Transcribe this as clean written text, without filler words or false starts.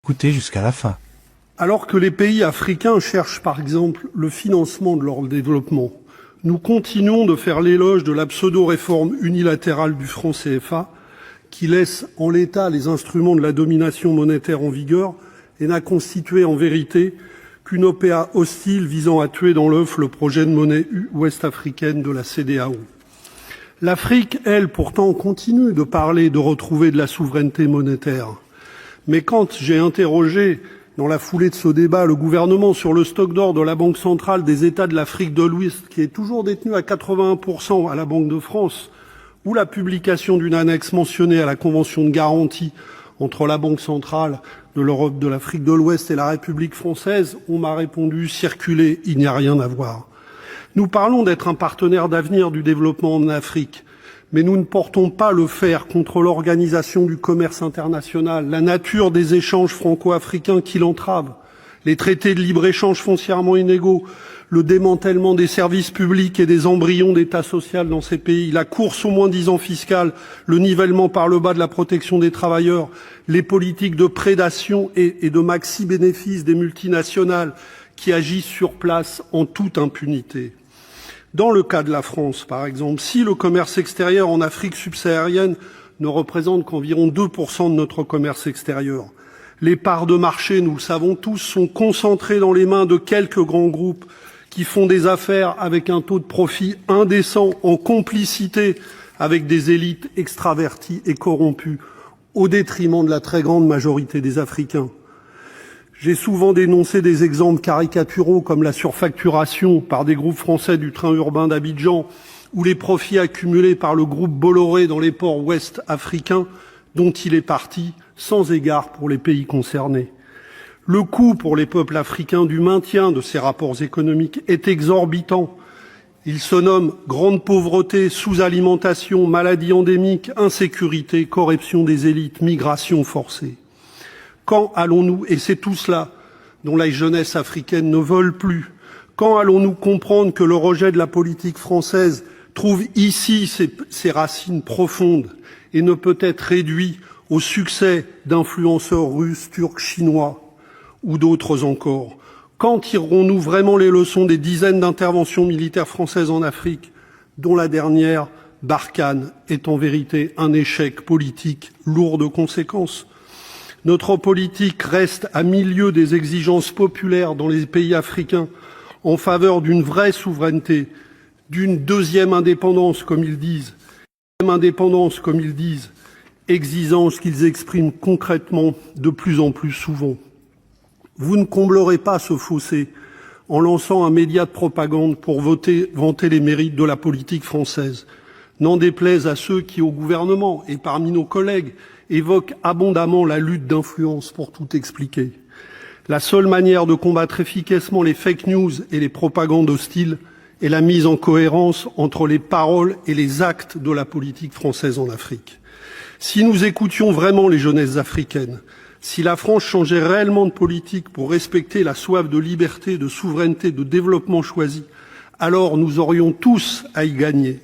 Écoutez jusqu'à la fin. Alors que les pays africains cherchent par exemple le financement de leur développement, nous continuons de faire l'éloge de la pseudo-réforme unilatérale du franc CFA qui laisse en l'état les instruments de la domination monétaire en vigueur et n'a constitué en vérité qu'une OPA hostile visant à tuer dans l'œuf le projet de monnaie ouest-africaine de la CEDEAO. L'Afrique, elle, pourtant, continue de parler de retrouver de la souveraineté monétaire. Mais quand j'ai interrogé, dans la foulée de ce débat, le gouvernement sur le stock d'or de la Banque centrale des États de l'Afrique de l'Ouest, qui est toujours détenu à 81% à la Banque de France, ou la publication d'une annexe mentionnée à la convention de garantie entre la Banque centrale de l'Europe, de l'Afrique de l'Ouest et la République française, on m'a répondu « circulez, il n'y a rien à voir ». Nous parlons d'être un partenaire d'avenir du développement en Afrique, mais nous ne portons pas le fer contre l'organisation du commerce international, la nature des échanges franco-africains qui l'entravent, les traités de libre-échange foncièrement inégaux, le démantèlement des services publics et des embryons d'État social dans ces pays, la course au moins-disant fiscal, le nivellement par le bas de la protection des travailleurs, les politiques de prédation et de maxi-bénéfice des multinationales qui agissent sur place en toute impunité. Dans le cas de la France, par exemple, si le commerce extérieur en Afrique subsaharienne ne représente qu'environ 2% de notre commerce extérieur, les parts de marché, nous le savons tous, sont concentrées dans les mains de quelques grands groupes qui font des affaires avec un taux de profit indécent en complicité avec des élites extraverties et corrompues, au détriment de la très grande majorité des Africains. J'ai souvent dénoncé des exemples caricaturaux comme la surfacturation par des groupes français du train urbain d'Abidjan ou les profits accumulés par le groupe Bolloré dans les ports ouest africains dont il est parti sans égard pour les pays concernés. Le coût pour les peuples africains du maintien de ces rapports économiques est exorbitant. Il se nomme grande pauvreté, sous-alimentation, maladies endémiques, insécurité, corruption des élites, migration forcée. Quand allons-nous, et c'est tout cela dont la jeunesse africaine ne vole plus, quand allons-nous comprendre que le rejet de la politique française trouve ici ses racines profondes et ne peut être réduit au succès d'influenceurs russes, turcs, chinois ou d'autres encore? Quand tirerons-nous vraiment les leçons des dizaines d'interventions militaires françaises en Afrique, dont la dernière, Barkhane, est en vérité un échec politique lourd de conséquences? Notre politique reste à milieu des exigences populaires dans les pays africains en faveur d'une vraie souveraineté, d'une deuxième indépendance, comme ils disent, exigence qu'ils expriment concrètement de plus en plus souvent. Vous ne comblerez pas ce fossé en lançant un média de propagande pour vanter les mérites de la politique française. N'en déplaise à ceux qui, au gouvernement et parmi nos collègues, évoquent abondamment la lutte d'influence pour tout expliquer. La seule manière de combattre efficacement les fake news et les propagandes hostiles est la mise en cohérence entre les paroles et les actes de la politique française en Afrique. Si nous écoutions vraiment les jeunesses africaines, si la France changeait réellement de politique pour respecter la soif de liberté, de souveraineté, de développement choisi, alors nous aurions tous à y gagner.